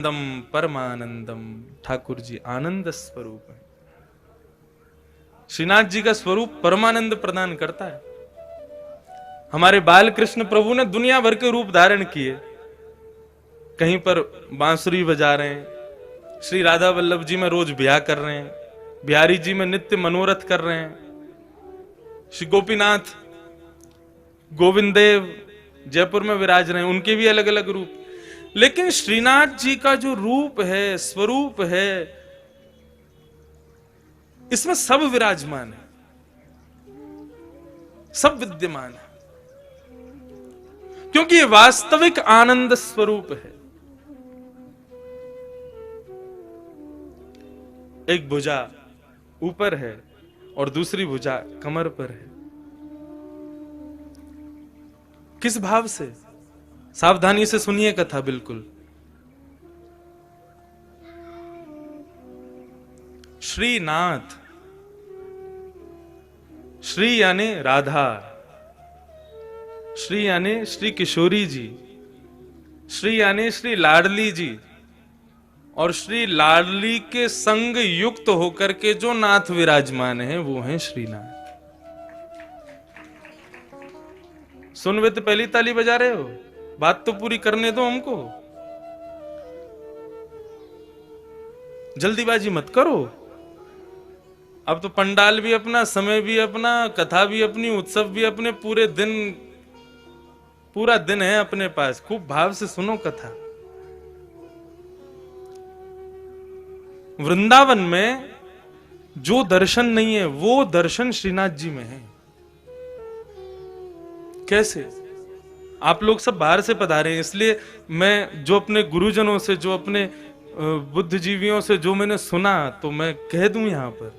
दम परमानंदम। ठाकुर जी आनंद स्वरूप है। श्रीनाथ जी का स्वरूप परमानंद प्रदान करता है। हमारे बाल कृष्ण प्रभु ने दुनिया भर के रूप धारण किए। कहीं पर बांसुरी बजा रहे हैं, श्री राधा वल्लभ जी में रोज ब्याह कर रहे हैं, बिहारी जी में नित्य मनोरथ कर रहे हैं, श्री गोपीनाथ गोविंद देव जयपुर में विराज रहे हैं, उनके भी अलग अलग रूप। लेकिन श्रीनाथ जी का जो रूप है, स्वरूप है, इसमें सब विराजमान है, सब विद्यमान है, क्योंकि ये वास्तविक आनंद स्वरूप है। एक भुजा ऊपर है और दूसरी भुजा कमर पर है। किस भाव से? सावधानी से सुनिए कथा बिल्कुल। श्रीनाथ, श्री यानी राधा, श्री यानी श्री किशोरी जी, श्री यानी श्री लाडली जी, और श्री लाडली के संग युक्त होकर के जो नाथ विराजमान है वो है श्रीनाथ। सुनवे तो पहली ताली बजा रहे हो, बात तो पूरी करने दो हमको, जल्दीबाजी मत करो। अब तो पंडाल भी अपना, समय भी अपना, कथा भी अपनी, उत्सव भी अपने, पूरा दिन है अपने पास। खूब भाव से सुनो कथा। वृंदावन में जो दर्शन नहीं है वो दर्शन श्रीनाथ जी में है। कैसे? आप लोग सब बाहर से पधारे हैं, इसलिए मैं जो अपने गुरुजनों से, जो अपने बुद्धिजीवियों से जो मैंने सुना तो मैं कह दूं यहां पर।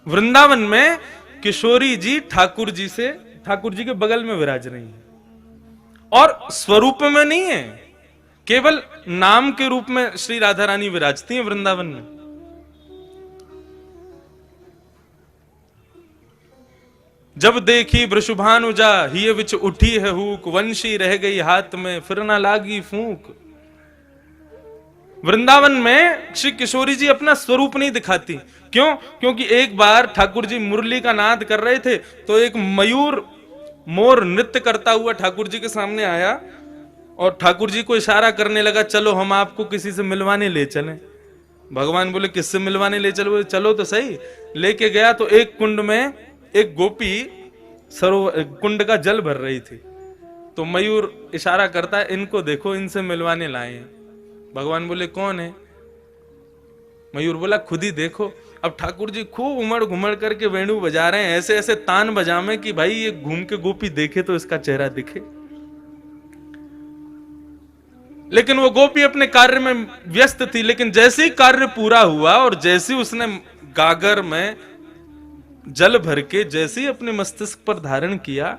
वृंदावन में किशोरी जी ठाकुर जी के बगल में विराज रही है, और स्वरूप में नहीं है, केवल नाम के रूप में श्री राधा रानी विराजती हैं वृंदावन में। जब देखी वृषभानुजा हिय विच उठी है हूक, वंशी रह गई हाथ में फिर ना लागी फूंक। वृंदावन में श्री किशोरी जी अपना स्वरूप नहीं दिखाती। क्यों? क्योंकि एक बार ठाकुर जी मुरली का नाद कर रहे थे तो एक मयूर मोर नृत्य करता हुआ ठाकुर जी के सामने आया और ठाकुर जी को इशारा करने लगा, चलो हम आपको किसी से मिलवाने ले चलें। भगवान बोले किससे मिलवाने ले चलो? चलो तो सही। लेके गया तो एक कुंड में एक गोपी कुंड का जल भर रही थी, तो मयूर इशारा करता है, इनको देखो, इनसे मिलवाने लाए हैं। भगवान बोले कौन है? मयूर बोला खुद ही देखो। अब ठाकुर जी खूब उमड़ घुमड़ करके वेणु बजा रहे हैं, ऐसे ऐसे तान बजामे कि भाई ये घूम के गोपी देखे तो इसका चेहरा दिखे। लेकिन वो गोपी अपने कार्य में व्यस्त थी। लेकिन जैसे ही कार्य पूरा हुआ और जैसे ही उसने गागर में जल भर के जैसे ही अपने मस्तिष्क पर धारण किया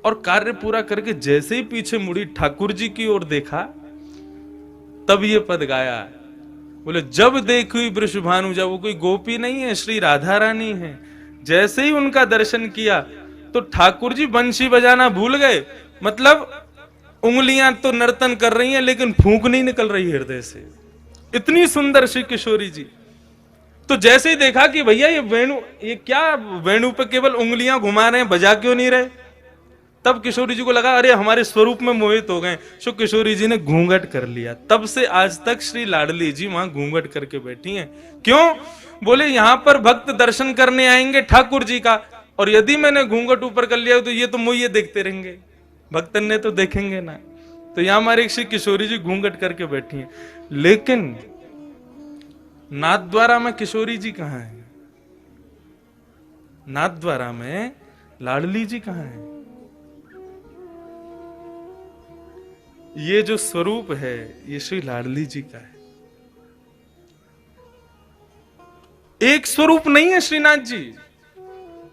और कार्य पूरा करके जैसे ही पीछे मुड़ी ठाकुर जी की ओर देखा, तब ये पद गाया। बोले जब देखी वृषभानुजा, वो कोई गोपी नहीं है, श्री राधा रानी है। जैसे ही उनका दर्शन किया तो ठाकुर जी बंशी बजाना भूल गए। मतलब उंगलियां तो नर्तन कर रही हैं लेकिन फूंक नहीं निकल रही हृदय से, इतनी सुंदर श्री किशोरी जी। तो जैसे ही देखा कि भैया ये क्या वेणु पे केवल उंगलियां घुमा रहे हैं, बजा क्यों नहीं रहे, तब किशोरी जी को लगा अरे हमारे स्वरूप में मोहित हो गए। सो किशोरी जी ने घूंघट कर लिया। तब से आज तक श्री लाडली जी वहां घूंघट करके बैठी हैं। क्यों? बोले यहां पर भक्त दर्शन करने आएंगे ठाकुर जी का, और यदि मैंने घूंघट ऊपर कर लिया तो ये तो मुझे देखते रहेंगे, भक्तन ने तो देखेंगे ना। तो यहां हमारे श्री किशोरी जी घूंघट करके बैठी हैं। लेकिन नाथद्वारा में किशोरी जी कहां है? नाथद्वारा में लाडली जी कहां है? ये जो स्वरूप है ये श्री लाडली जी का है। एक स्वरूप नहीं है श्रीनाथ जी।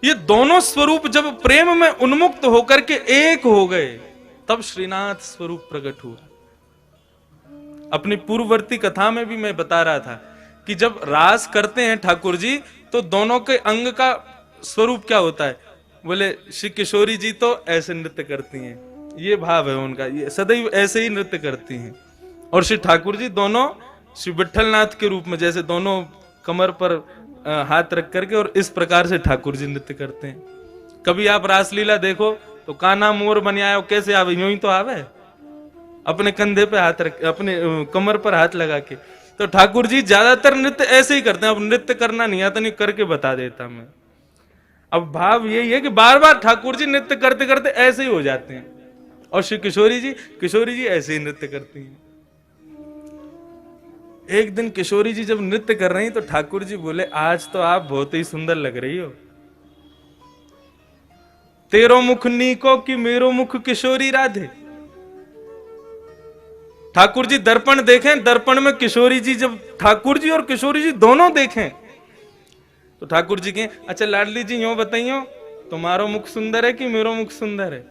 ये दोनों स्वरूप जब प्रेम में उन्मुक्त होकर के एक हो गए तब श्रीनाथ स्वरूप प्रकट हुआ। अपनी पूर्ववर्ती कथा में भी मैं बता रहा था कि जब रास करते हैं ठाकुर जी तो दोनों के अंग का स्वरूप क्या होता है? बोले श्री किशोरी जी तो ऐसे नृत्य करती हैं, ये भाव है उनका, ये सदैव ऐसे ही नृत्य करती हैं। और श्री ठाकुर जी दोनों श्री विट्ठलनाथ के रूप में, जैसे दोनों कमर पर हाथ रख करके और इस प्रकार से ठाकुर जी नृत्य करते हैं। कभी आप रासलीला देखो तो कान्हा मोर बन आयो, कैसे आवे, यूं ही तो आवे, अपने कंधे पे हाथ रख, अपने कमर पर हाथ लगा के। तो ठाकुर जी ज्यादातर नृत्य ऐसे ही करते हैं। अब नृत्य करना नहीं आता, नहीं करके बता देता मैं। अब भाव यही है कि बार बार ठाकुर जी नृत्य करते करते ऐसे ही हो जाते हैं। और श्री किशोरी जी ऐसे ही नृत्य करती हैं। एक दिन किशोरी जी जब नृत्य कर रही तो ठाकुर जी बोले, आज तो आप बहुत ही सुंदर लग रही हो, तेरो मुख नीको कि मेरो मुख किशोरी राधे। ठाकुर जी दर्पण देखें, दर्पण में किशोरी जी, जब ठाकुर जी और किशोरी जी दोनों देखें तो ठाकुर जी कहें, अच्छा लाडली जी यूं बताइयो, तुम्हारो मुख सुंदर है कि मेरो मुख सुंदर है।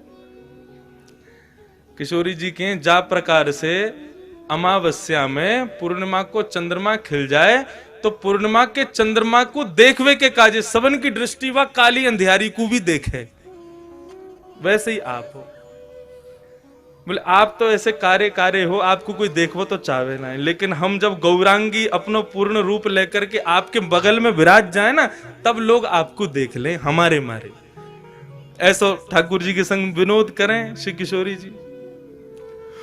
किशोरी जी कहें, जा प्रकार से अमावस्या में पूर्णिमा को चंद्रमा खिल जाए तो पूर्णिमा के चंद्रमा को देखवे के काजे सबन की दृष्टि व काली अंधियारी को भी देखे, वैसे ही आप हो। बोले आप तो ऐसे कार्य हो, आपको कोई देखो तो चाहे ना, लेकिन हम जब गौरांगी अपनो पूर्ण रूप लेकर के आपके बगल में विराज जाए ना, तब लोग आपको देख लें हमारे मारे। ऐसा ठाकुर जी के संग विनोद करें श्री किशोरी जी।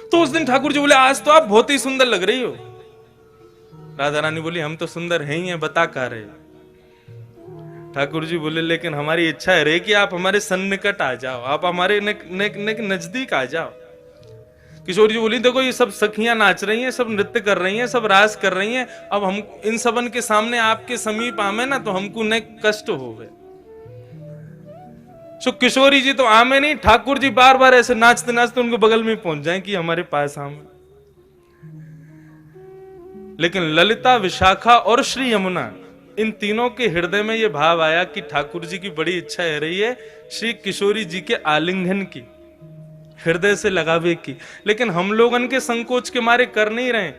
तो उस दिन ठाकुर जी बोले, आज तो आप बहुत ही सुंदर लग रही हो। राधा रानी बोली, हम तो सुंदर हैं ही हैं, बता का रहे। ठाकुर जी बोले, लेकिन हमारी इच्छा है रे कि आप हमारे सन्निकट आ जाओ, आप हमारे नजदीक आ जाओ। किशोर जी बोली, देखो ये सब सखियां नाच रही हैं, सब नृत्य कर रही हैं, सब रास कर रही हैं, अब हम इन सबन के सामने आपके समीप आमे ना तो हमको न कष्ट होवे। सो किशोरी जी तो आमे नहीं, ठाकुर जी बार बार ऐसे नाचते नाचते उनके बगल में पहुंच जाएं कि हमारे पास आमे। लेकिन ललिता, विशाखा और श्री यमुना, इन तीनों के हृदय में यह भाव आया कि ठाकुर जी की बड़ी इच्छा है रही है श्री किशोरी जी के आलिंगन की, हृदय से लगावे की, लेकिन हम लोगन के संकोच के मारे कर नहीं रहे।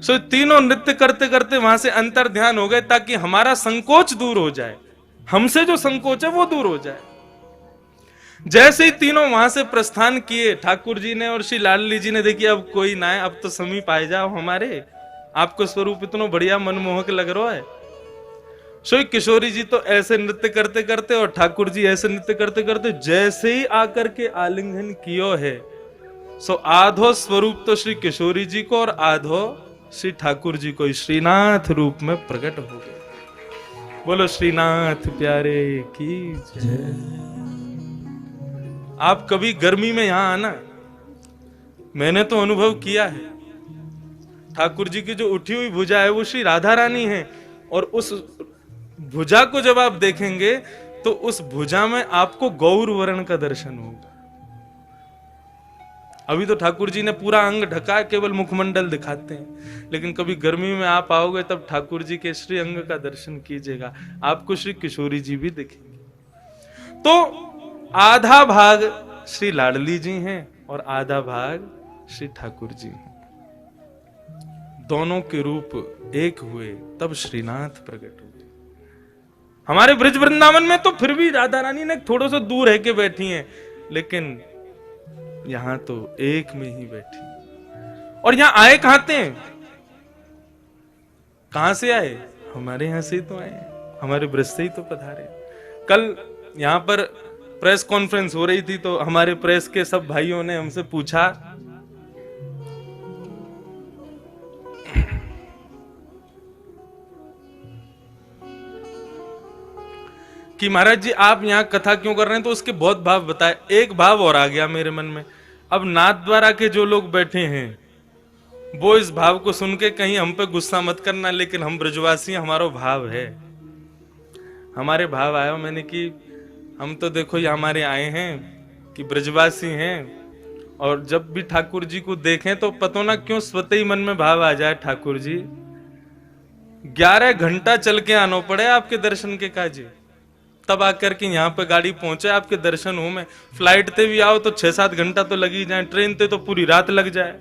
सो तीनों नृत्य करते करते वहां से अंतर ध्यान हो गए ताकि हमारा संकोच दूर हो जाए, हमसे जो संकोच है वो दूर हो जाए। जैसे ही तीनों वहां से प्रस्थान किए, ठाकुर जी ने और श्री लाडली जी ने, देखिए अब कोई ना है, अब तो समीप आ जाओ हमारे, आपको स्वरूप इतना बढ़िया मनमोहक लग रहा है। सो किशोरी जी तो ऐसे नृत्य करते करते और ठाकुर जी ऐसे नृत्य करते करते जैसे ही आकर के आलिंगन कियो है, सो आधो स्वरूप तो श्री किशोरी जी को और आधो श्री ठाकुर जी को श्रीनाथ रूप में प्रकट हो गए। बोलो श्रीनाथ प्यारे की जय। आप कभी गर्मी में यहां आना, मैंने तो अनुभव किया है। ठाकुर जी की जो उठी हुई भुजा है वो श्री राधा रानी है, और उस भुजा को जब आप देखेंगे तो उस भुजा में आपको गौर वर्ण का दर्शन होगा। अभी तो ठाकुर जी ने पूरा अंग ढका, केवल मुखमंडल दिखाते हैं, लेकिन कभी गर्मी में आप आओगे तब ठाकुर जी के श्री अंग का दर्शन कीजिएगा, आपको श्री किशोरी जी भी दिखेंगे। तो आधा भाग श्री लाडली जी हैं और आधा भाग श्री ठाकुर जी हैं। दोनों के रूप एक हुए तब श्रीनाथ प्रकट हुए। हमारे ब्रज वृंदावन में तो फिर भी राधा रानी ने थोड़ा सा दूर है के बैठी हैं, लेकिन यहां तो एक में ही बैठी। और यहां आए कहां थे, कहां से आए, हमारे यहां से तो आए, हमारे ब्रज से ही तो पधारे। कल यहां पर प्रेस कॉन्फ्रेंस हो रही थी तो हमारे प्रेस के सब भाइयों ने हमसे पूछा कि महाराज जी आप यहाँ कथा क्यों कर रहे हैं, तो उसके बहुत भाव बताए। एक भाव और आ गया मेरे मन में, अब नाथ द्वारा के जो लोग बैठे हैं वो इस भाव को सुन के कहीं हम पे गुस्सा मत करना, लेकिन हम ब्रजवासी, हमारा भाव है, हमारे भाव आया मैंने कि हम तो देखो ये हमारे आए हैं कि ब्रजवासी हैं, और जब भी ठाकुर जी को देखें तो पता ना क्यों स्वतः ही मन में भाव आ जाए, ठाकुर जी 11 घंटा चल के आना पड़े आपके दर्शन के काजे, तब आकर के यहाँ पे गाड़ी पहुंचे आपके दर्शन हो में। फ्लाइट ते भी आओ तो 6-7 घंटा तो लग ही जाए, ट्रेन ते तो पूरी रात लग जाए।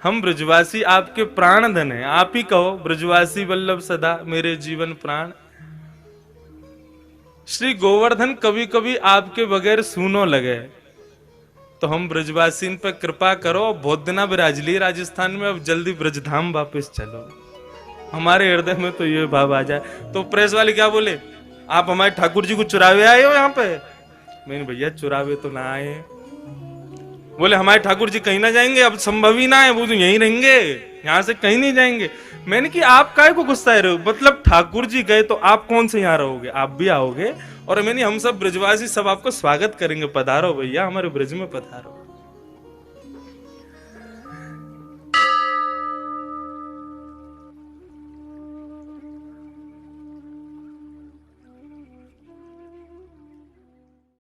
हम ब्रजवासी आपके प्राण धन है, आप ही कहो ब्रजवासी वल्लभ सदा मेरे जीवन प्राण। श्री गोवर्धन कभी कभी आपके बगैर सूनो लगे, तो हम ब्रजवासी पे कृपा करो, बहुत दिना विराज लिए राजस्थान में, अब जल्दी ब्रजधाम वापस चलो। हमारे हृदय में तो ये भाव आ जाए। तो प्रेस वाले क्या बोले, आप हमारे ठाकुर जी को चुरावे आए हो यहाँ पे? मैंने भैया चुरावे तो ना आए। बोले हमारे ठाकुर जी कहीं ना जाएंगे, अब संभव ही ना है, वो तो यहीं रहेंगे, यहाँ से कहीं नहीं जाएंगे। मैंने कि आप काहे को गुस्सा रहे हो, मतलब ठाकुर जी गए तो आप कौन से यहाँ रहोगे, आप भी आओगे। और मैंने हम सब ब्रजवासी सब आपको स्वागत करेंगे, पधारो भैया हमारे ब्रज में पधारो।